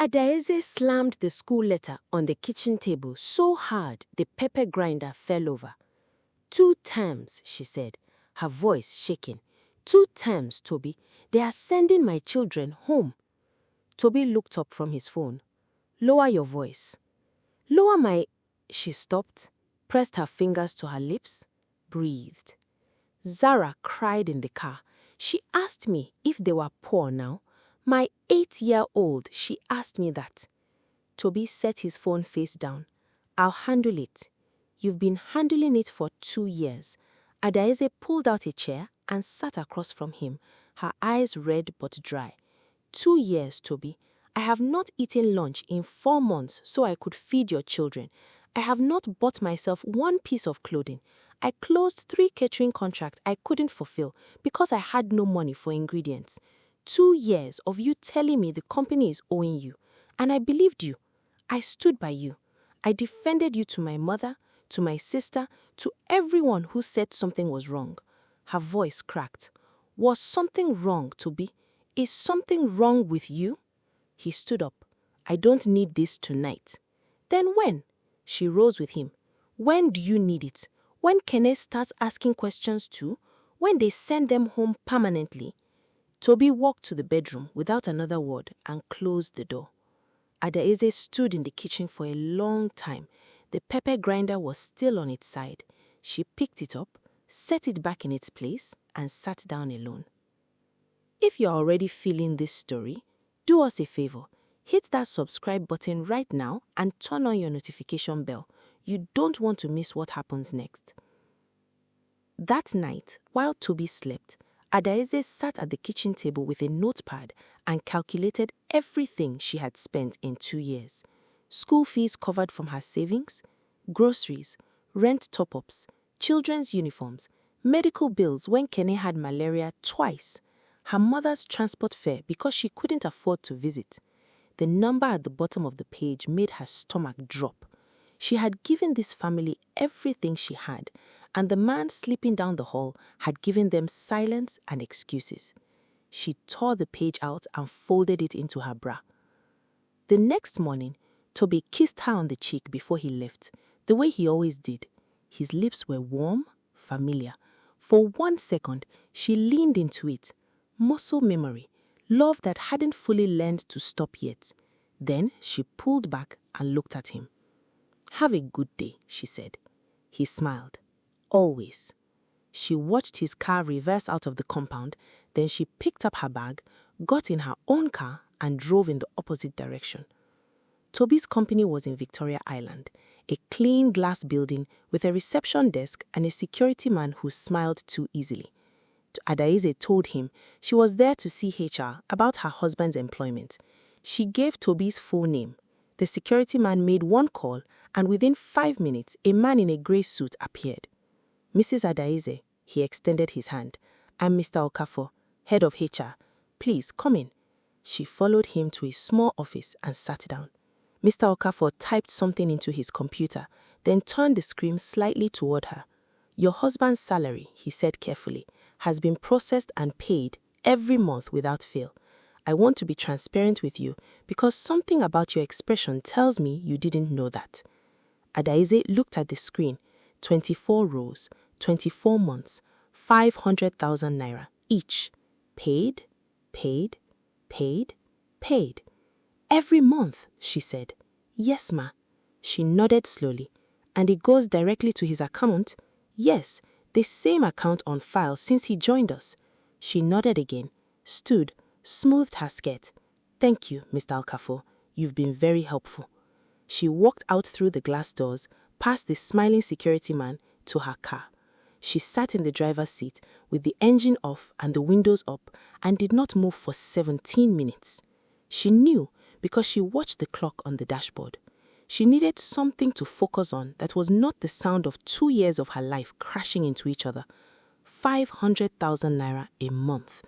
Adaeze slammed the school letter on the kitchen table so hard the pepper grinder fell over. 2 terms, she said, her voice shaking. 2 terms, Toby. They are sending my children home. Toby looked up from his phone. Lower your voice. Lower my... She stopped, pressed her fingers to her lips, breathed. Zara cried in the car. She asked me if they were poor now. My 8-year-old, she asked me that. Toby set his phone face down. I'll handle it. You've been handling it for 2 years. Adaeze pulled out a chair and sat across from him, her eyes red but dry. 2 years, Toby. I have not eaten lunch in 4 months so I could feed your children. I have not bought myself 1 piece of clothing. I closed 3 catering contracts I couldn't fulfill because I had no money for ingredients. 2 years of you telling me the company is owing you. And I believed you. I stood by you. I defended you to my mother, to my sister, to everyone who said something was wrong. Her voice cracked. Was something wrong, Toby? Is something wrong with you? He stood up. I don't need this tonight. Then when? She rose with him. When do you need it? When Kene starts asking questions too? When they send them home permanently? Toby walked to the bedroom without another word and closed the door. Adaeze stood in the kitchen for a long time. The pepper grinder was still on its side. She picked it up, set it back in its place, and sat down alone. If you're already feeling this story, do us a favor. Hit that subscribe button right now and turn on your notification bell. You don't want to miss what happens next. That night, while Toby slept, Adaeze sat at the kitchen table with a notepad and calculated everything she had spent in 2 years. School fees covered from her savings, groceries, rent top-ups, children's uniforms, medical bills when Kene had malaria twice, her mother's transport fare because she couldn't afford to visit. The number at the bottom of the page made her stomach drop. She had given this family everything she had, and the man sleeping down the hall had given them silence and excuses. She tore the page out and folded it into her bra. The next morning, Toby kissed her on the cheek before he left, the way he always did. His lips were warm, familiar. For 1 second, she leaned into it. Muscle memory, love that hadn't fully learned to stop yet. Then she pulled back and looked at him. Have a good day, she said. He smiled. Always. She watched his car reverse out of the compound, then she picked up her bag, got in her own car, and drove in the opposite direction. Toby's company was in Victoria Island, a clean glass building with a reception desk and a security man who smiled too easily. Adaeze told him she was there to see HR about her husband's employment. She gave Toby's full name. The security man made 1 call, and within 5 minutes, a man in a grey suit appeared. Mrs. Adaeze, he extended his hand. I'm Mr. Okafor, head of HR. Please, come in. She followed him to a small office and sat down. Mr. Okafor typed something into his computer, then turned the screen slightly toward her. Your husband's salary, he said carefully, has been processed and paid every month without fail. I want to be transparent with you because something about your expression tells me you didn't know that. Adaeze looked at the screen. 24 rows, 24 months, 500,000 naira each. Paid, paid, paid, paid. Every month, she said. Yes, ma. She nodded slowly. And it goes directly to his account? Yes, the same account on file since he joined us. She nodded again, stood, smoothed her skirt. Thank you, Mr. Okafor. You've been very helpful. She walked out through the glass doors, past the smiling security man, to her car. She sat in the driver's seat with the engine off and the windows up and did not move for 17 minutes. She knew because she watched the clock on the dashboard. She needed something to focus on that was not the sound of 2 years of her life crashing into each other. 500,000 naira a month.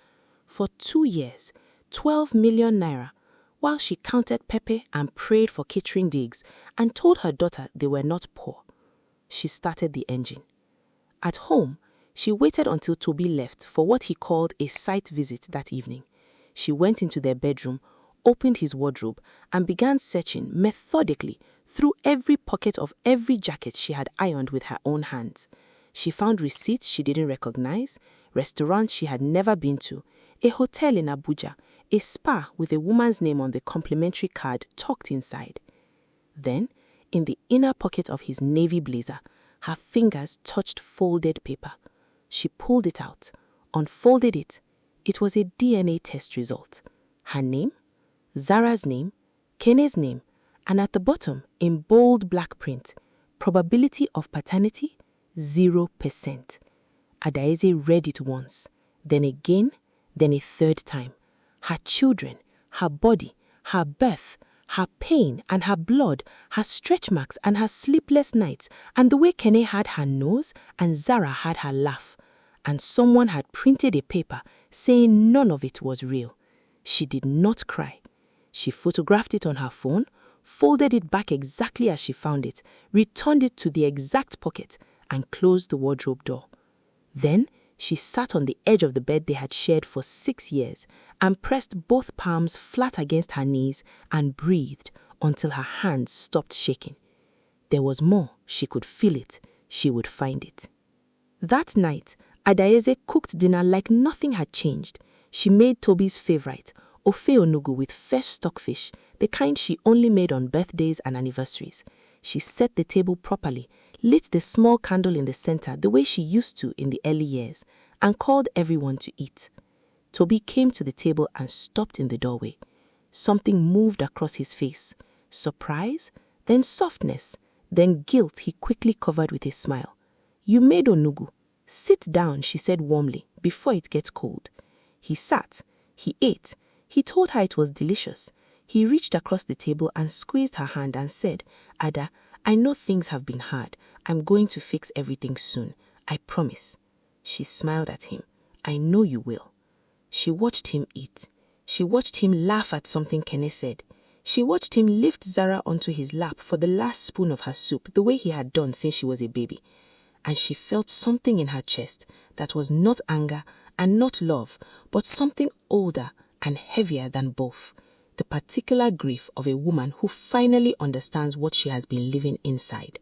For 2 years, 12 million naira, while she counted Pepe and prayed for catering digs and told her daughter they were not poor. She started the engine. At home, she waited until Toby left for what he called a site visit that evening. She went into their bedroom, opened his wardrobe and began searching methodically through every pocket of every jacket she had ironed with her own hands. She found receipts she didn't recognize, restaurants she had never been to, a hotel in Abuja, a spa with a woman's name on the complimentary card tucked inside. Then, in the inner pocket of his navy blazer, her fingers touched folded paper. She pulled it out, unfolded it. It was a DNA test result. Her name, Zara's name, Kene's name, and at the bottom, in bold black print, probability of paternity, 0%. Adaeze read it once, then again, then a third time. Her children, her body, her birth, her pain and her blood, her stretch marks and her sleepless nights, and the way Kene had her nose and Zara had her laugh. And someone had printed a paper saying none of it was real. She did not cry. She photographed it on her phone, folded it back exactly as she found it, returned it to the exact pocket, and closed the wardrobe door. Then she sat on the edge of the bed they had shared for 6 years and pressed both palms flat against her knees and breathed until her hands stopped shaking. There was more. She could feel it. She would find it. That night, Adaeze cooked dinner like nothing had changed. She made Toby's favorite, ofe onugu with fresh stockfish, the kind she only made on birthdays and anniversaries. She set the table properly, lit the small candle in the center the way she used to in the early years, and called everyone to eat. Toby came to the table and stopped in the doorway. Something moved across his face. Surprise, then softness, then guilt he quickly covered with a smile. "You made onugu. Sit down," she said warmly, "before it gets cold." He sat. He ate. He told her it was delicious. He reached across the table and squeezed her hand and said, "Ada, I know things have been hard. I'm going to fix everything soon. I promise." She smiled at him. "I know you will." She watched him eat. She watched him laugh at something Kene said. She watched him lift Zara onto his lap for the last spoon of her soup, the way he had done since she was a baby. And she felt something in her chest that was not anger and not love, but something older and heavier than both. The particular grief of a woman who finally understands what she has been living inside.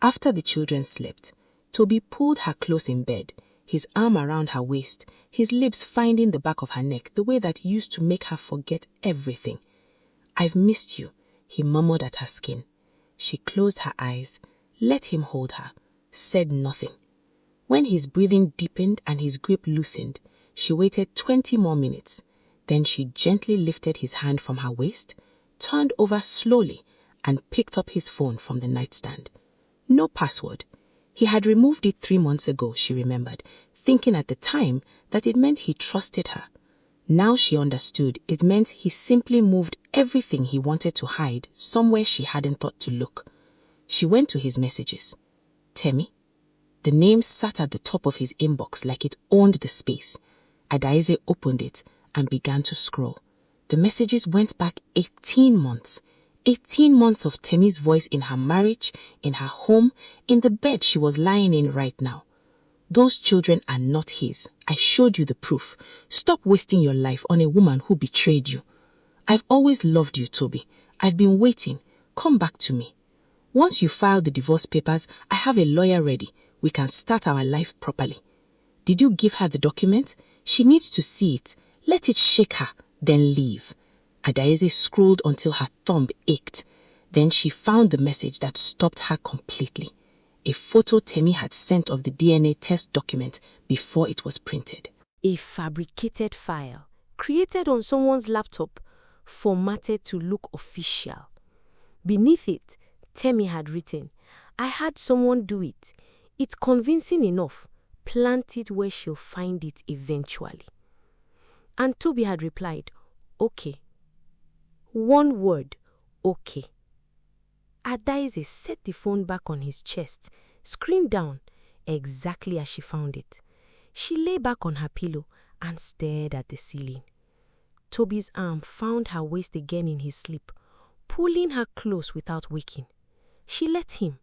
After the children slept, Toby pulled her close in bed, his arm around her waist, his lips finding the back of her neck the way that used to make her forget everything. "I've missed you," he murmured at her skin. She closed her eyes, let him hold her, said nothing. When his breathing deepened and his grip loosened, she waited 20 more minutes. Then she gently lifted his hand from her waist, turned over slowly, and picked up his phone from the nightstand. No password. He had removed it 3 months ago, she remembered, thinking at the time that it meant he trusted her. Now she understood it meant he simply moved everything he wanted to hide somewhere she hadn't thought to look. She went to his messages. Temi. The name sat at the top of his inbox like it owned the space. Adaeze opened it and began to scroll. The messages went back 18 months. 18 months of Temi's voice in her marriage, in her home, in the bed she was lying in right now. "Those children are not his. I showed you the proof. Stop wasting your life on a woman who betrayed you. I've always loved you, Toby. I've been waiting. Come back to me. Once you file the divorce papers, I have a lawyer ready. We can start our life properly. Did you give her the document? She needs to see it. Let it shake her, then leave." Adaeze scrolled until her thumb ached. Then she found the message that stopped her completely. A photo Temi had sent of the DNA test document before it was printed. A fabricated file, created on someone's laptop, formatted to look official. Beneath it, Temi had written, "I had someone do it. It's convincing enough. Plant it where she'll find it eventually." And Toby had replied, "Okay." One word, "okay." Adaeze set the phone back on his chest, screen down, exactly as she found it. She lay back on her pillow and stared at the ceiling. Toby's arm found her waist again in his sleep, pulling her close without waking. She let him.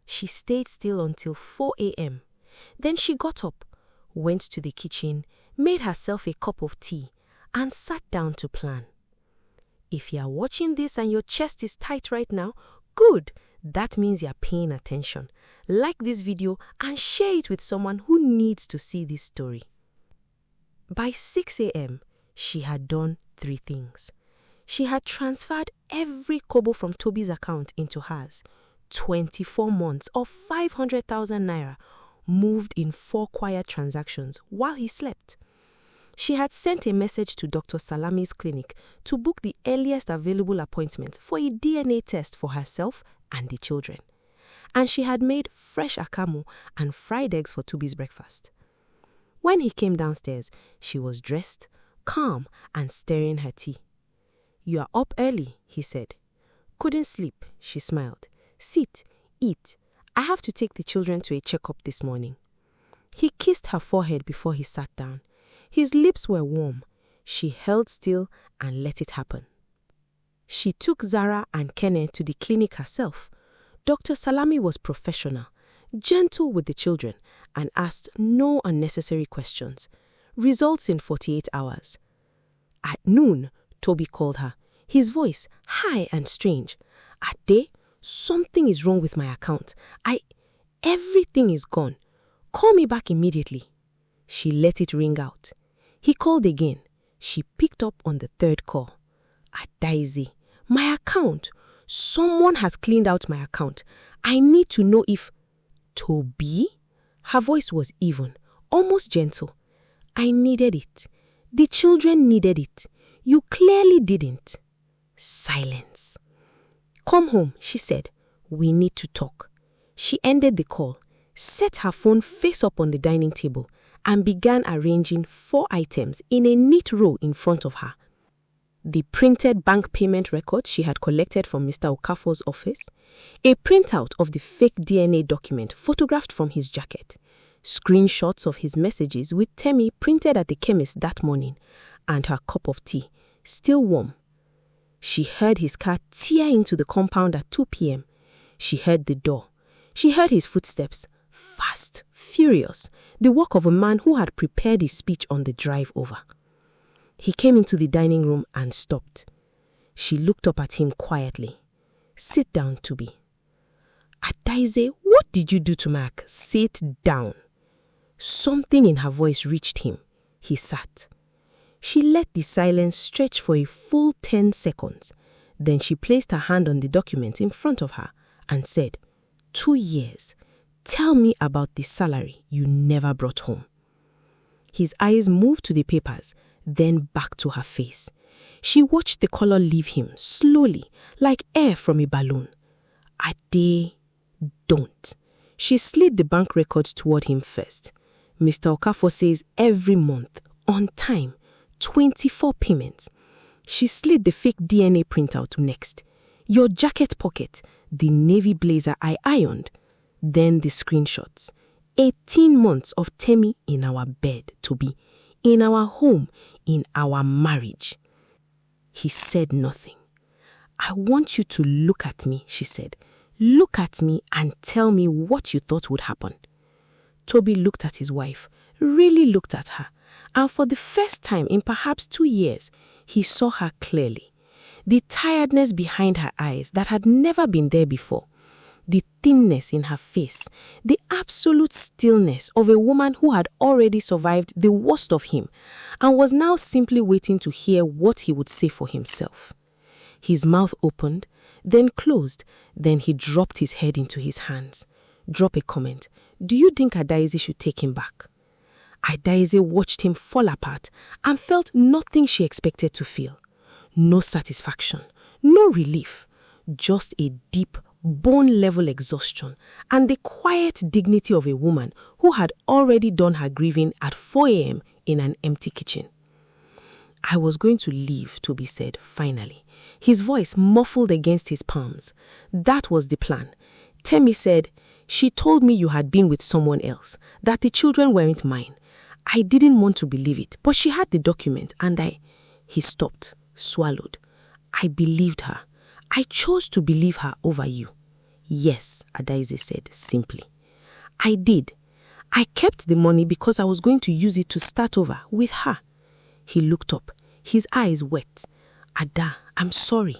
She stayed still until 4 a.m. Then she got up, went to the kitchen, made herself a cup of tea, and sat down to plan. If you are watching this and your chest is tight right now, good. That means you are paying attention. Like this video and share it with someone who needs to see this story. By 6 a.m., she had done 3 things. She had transferred every kobo from Toby's account into hers. 24 months of 500,000 naira moved in 4 quiet transactions while he slept. She had sent a message to Dr. Salami's clinic to book the earliest available appointment for a DNA test for herself and the children. And she had made fresh akamu and fried eggs for Toby's breakfast. When he came downstairs, she was dressed, calm, and stirring her tea. "You are up early," he said. "Couldn't sleep," she smiled. "Sit, eat. I have to take the children to a checkup this morning." He kissed her forehead before he sat down. His lips were warm. She held still and let it happen. She took Zara and Kenneth to the clinic herself. Dr. Salami was professional, gentle with the children, and asked no unnecessary questions. Results in 48 hours. At noon, Toby called her, his voice high and strange. "Ade, something is wrong with my account. Everything is gone. Call me back immediately." She let it ring out. He called again. She picked up on the 3rd call. "Adaeze, my account. Someone has cleaned out my account. I need to know if..." "Toby?" Her voice was even, almost gentle. "I needed it. The children needed it. You clearly didn't." Silence. "Come home," she said. "We need to talk." She ended the call, set her phone face up on the dining table, and began arranging 4 items in a neat row in front of her. The printed bank payment records she had collected from Mr. Okafor's office, a printout of the fake DNA document photographed from his jacket, screenshots of his messages with Temi printed at the chemist that morning, and her cup of tea, still warm. She heard his car tear into the compound at 2 p.m. She heard the door. She heard his footsteps, fast, furious, the walk of a man who had prepared his speech on the drive over. He came into the dining room and stopped. She looked up at him quietly. "Sit down, Toby." "Adaeze, what did you do to Mark?" "Sit down." Something in her voice reached him. He sat. She let the silence stretch for a full 10 seconds. Then she placed her hand on the document in front of her and said, 2 years. Tell me about the salary you never brought home." His eyes moved to the papers, then back to her face. She watched the color leave him slowly, like air from a balloon. "Ade, don't." She slid the bank records toward him first. "Mr. Okafor says every month, on time, 24 payments." She slid the fake DNA printout next. "Your jacket pocket, the navy blazer I ironed." Then the screenshots. 18 months of Temi in our bed, Toby. In our home, in our marriage. He said nothing. "I want you to look at me," she said. "Look at me and tell me what you thought would happen." Toby looked at his wife, really looked at her, and for the first time in perhaps 2 years, he saw her clearly. The tiredness behind her eyes that had never been there before. The thinness in her face, the absolute stillness of a woman who had already survived the worst of him and was now simply waiting to hear what he would say for himself. His mouth opened, then closed, then he dropped his head into his hands. Drop a comment. "Do you think Adaeze should take him back?" Adaeze watched him fall apart and felt nothing she expected to feel. No satisfaction, no relief, just a deep, bone-level exhaustion and the quiet dignity of a woman who had already done her grieving at 4 a.m. in an empty kitchen. "I was going to leave," Toby said, finally, his voice muffled against his palms. "That was the plan. Temi said, she told me you had been with someone else, that the children weren't mine. I didn't want to believe it, but she had the document and I..." He stopped, swallowed. "I believed her. I chose to believe her over you." "Yes," Adaeze said simply. "I did. I kept the money because I was going to use it to start over with her." He looked up, his eyes wet. Ada, I'm sorry.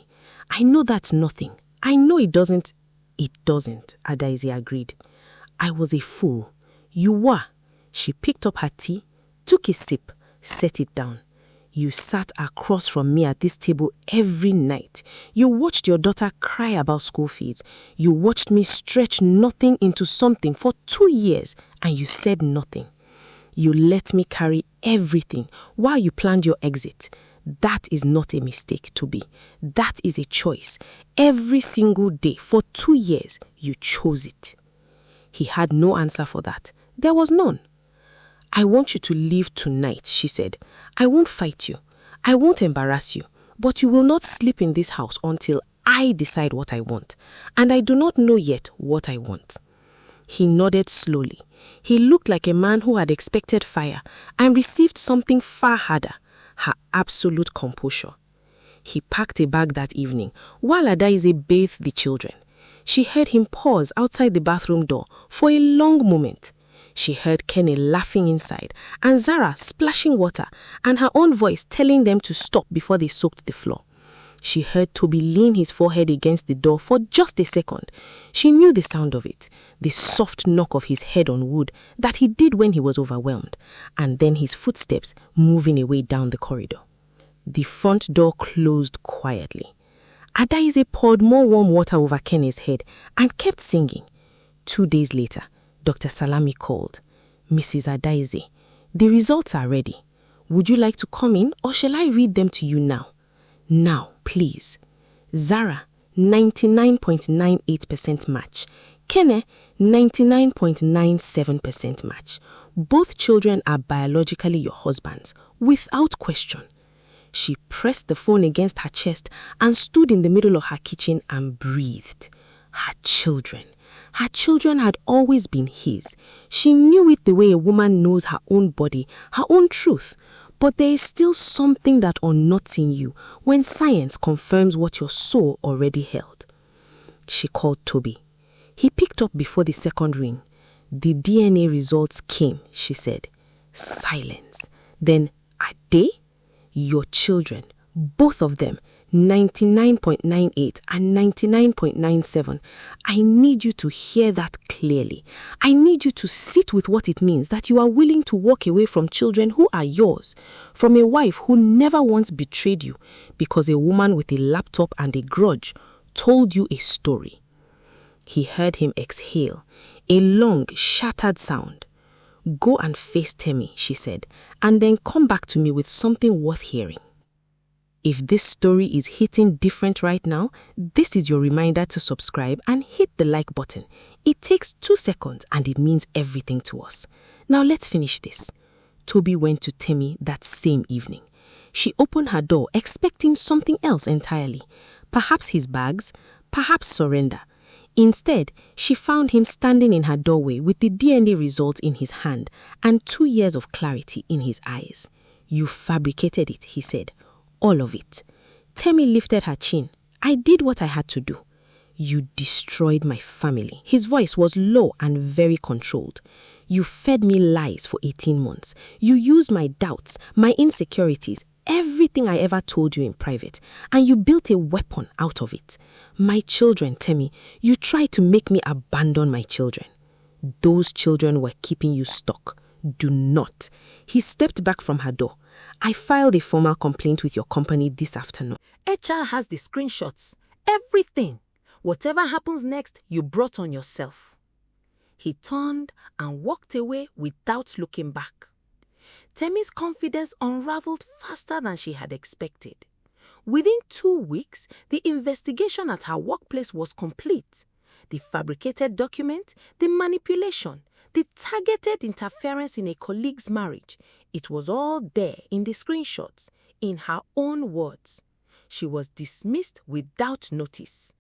I know that's nothing. I know it doesn't. It doesn't, Adaeze agreed. I was a fool. You were. She picked up her tea, took a sip, set it down. You sat across from me at this table every night. You watched your daughter cry about school fees. You watched me stretch nothing into something for 2 years, and you said nothing. You let me carry everything while you planned your exit. That is not a mistake, Toby. That is a choice. Every single day for 2 years, you chose it. He had no answer for that. There was none. I want you to leave tonight, she said. I won't fight you. I won't embarrass you. But you will not sleep in this house until I decide what I want. And I do not know yet what I want. He nodded slowly. He looked like a man who had expected fire and received something far harder, her absolute composure. He packed a bag that evening while Adaeze bathed the children. She heard him pause outside the bathroom door for a long moment. She heard Kenny laughing inside and Zara splashing water and her own voice telling them to stop before they soaked the floor. She heard Toby lean his forehead against the door for just a second. She knew the sound of it, the soft knock of his head on wood that he did when he was overwhelmed, and then his footsteps moving away down the corridor. The front door closed quietly. Adaeze poured more warm water over Kenny's head and kept singing. 2 days later, Dr. Salami called. Mrs. Adaeze, the results are ready. Would you like to come in or shall I read them to you now? Now, please. Zara, 99.98% match. Kene, 99.97% match. Both children are biologically your husband's, without question. She pressed the phone against her chest and stood in the middle of her kitchen and breathed. Her children. Her children had always been his. She knew it the way a woman knows her own body, her own truth. But there is still something that unknots in you when science confirms what your soul already held. She called Toby. He picked up before the second ring. The DNA results came, she said. Silence. Then, are they? Your children, both of them, 99.98 and 99.97. I need you to hear that clearly. I need you to sit with what it means that you are willing to walk away from children who are yours, from a wife who never once betrayed you because a woman with a laptop and a grudge told you a story. He heard him exhale, a long, shattered sound. Go and face Temi, she said, and then come back to me with something worth hearing. If this story is hitting different right now, this is your reminder to subscribe and hit the like button. It takes 2 seconds and it means everything to us. Now let's finish this. Toby went to Temi that same evening. She opened her door expecting something else entirely. Perhaps his bags, perhaps surrender. Instead, she found him standing in her doorway with the DNA results in his hand and 2 years of clarity in his eyes. You fabricated it, he said. All of it. Temi lifted her chin. I did what I had to do. You destroyed my family. His voice was low and very controlled. You fed me lies for 18 months. You used my doubts, my insecurities, everything I ever told you in private, and you built a weapon out of it. My children, Temi, you tried to make me abandon my children. Those children were keeping you stuck. Do not. He stepped back from her door. I filed a formal complaint with your company this afternoon. HR has the screenshots. Everything. Whatever happens next, you brought on yourself. He turned and walked away without looking back. Temi's confidence unraveled faster than she had expected. Within 2 weeks, the investigation at her workplace was complete. The fabricated document, the manipulation, the targeted interference in a colleague's marriage. It was all there in the screenshots, in her own words. She was dismissed without notice.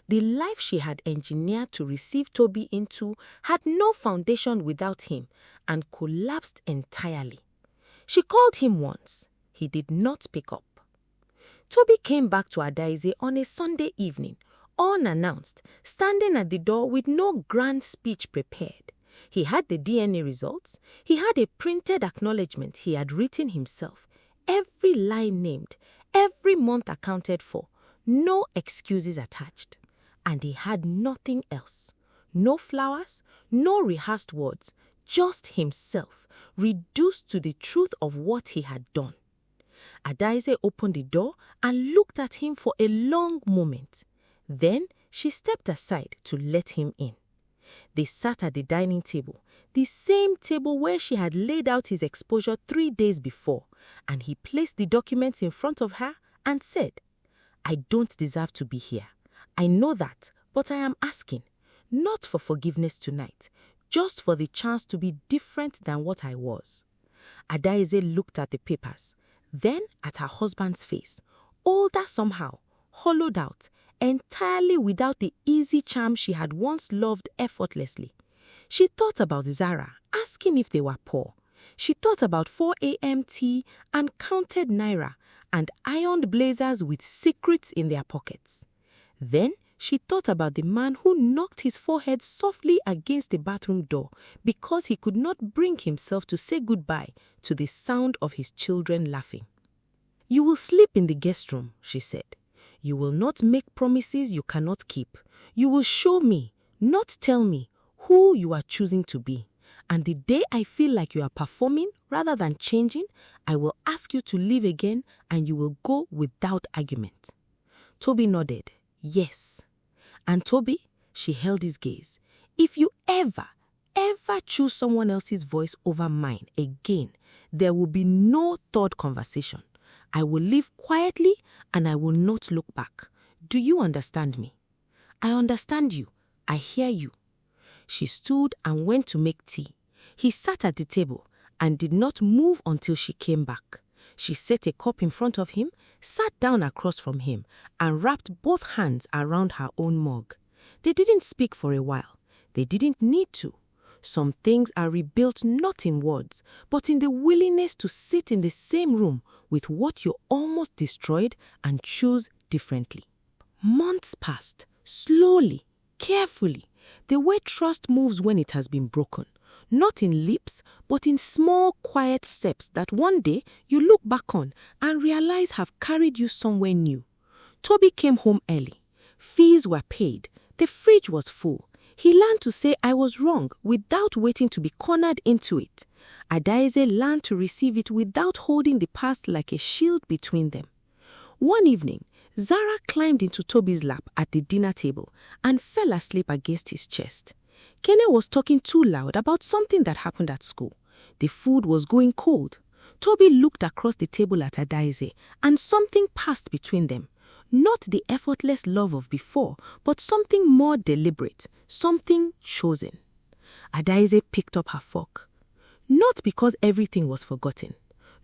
The life she had engineered to receive Toby into had no foundation without him and collapsed entirely. She called him once. He did not pick up. Toby came back to Adaeze on a Sunday evening, unannounced, standing at the door with no grand speech prepared. He had the DNA results. He had a printed acknowledgement he had written himself. every line named, every month accounted for, no excuses attached. And he had nothing else. No flowers, no rehearsed words, just himself, reduced to the truth of what he had done. Adaeze opened the door and looked at him for a long moment. Then she stepped aside to let him in. They sat at the dining table, the same table where she had laid out his exposure 3 days before, and he placed the documents in front of her and said, "I don't deserve to be here. I know that, but I am asking, not for forgiveness tonight, just for the chance to be different than what I was." Adaeze looked at the papers, then at her husband's face, older somehow, hollowed out, entirely without the easy charm she had once loved effortlessly. She thought about Zara, asking if they were poor. She thought about 4 a.m. tea and counted naira and ironed blazers with secrets in their pockets. Then she thought about the man who knocked his forehead softly against the bathroom door because he could not bring himself to say goodbye to the sound of his children laughing. "You will sleep in the guest room," she said. "You will not make promises you cannot keep. You will show me, not tell me, who you are choosing to be. And the day I feel like you are performing rather than changing, I will ask you to leave again and you will go without argument." Toby nodded, yes. "And Toby," she held his gaze, "if you ever choose someone else's voice over mine again, there will be no third conversation. I will leave quietly and I will not look back. Do you understand me?" "I understand you. I hear you." She stood and went to make tea. He sat at the table and did not move until she came back. She set a cup in front of him, sat down across from him, and wrapped both hands around her own mug. They didn't speak for a while. They didn't need to. Some things are rebuilt not in words, but in the willingness to sit in the same room with what you almost destroyed and choose differently. Months passed, slowly, carefully, the way trust moves when it has been broken. Not in leaps, but in small, quiet steps that one day you look back on and realize have carried you somewhere new. Toby came home early. Fees were paid. The fridge was full. He learned to say I was wrong without waiting to be cornered into it. Adaeze learned to receive it without holding the past like a shield between them. One evening, Zara climbed into Toby's lap at the dinner table and fell asleep against his chest. Kene was talking too loud about something that happened at school. The food was going cold. Toby looked across the table at Adaeze and something passed between them. Not the effortless love of before, but something more deliberate, something chosen. Adaeze picked up her fork. Not because everything was forgotten,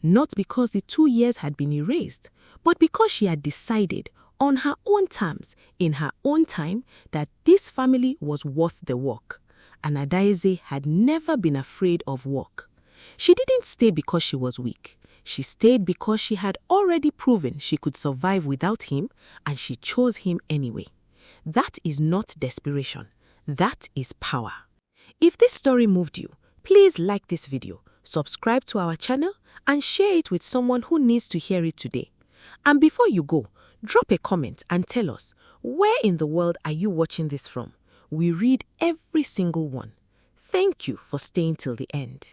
not because the 2 years had been erased, but because she had decided, on her own terms, in her own time, that this family was worth the work. And Adaeze had never been afraid of work. She didn't stay because she was weak. She stayed because she had already proven she could survive without him, and she chose him anyway. That is not desperation. That is power. If this story moved you, please like this video, subscribe to our channel, and share it with someone who needs to hear it today. And before you go, drop a comment and tell us, where in the world are you watching this from? We read every single one. Thank you for staying till the end.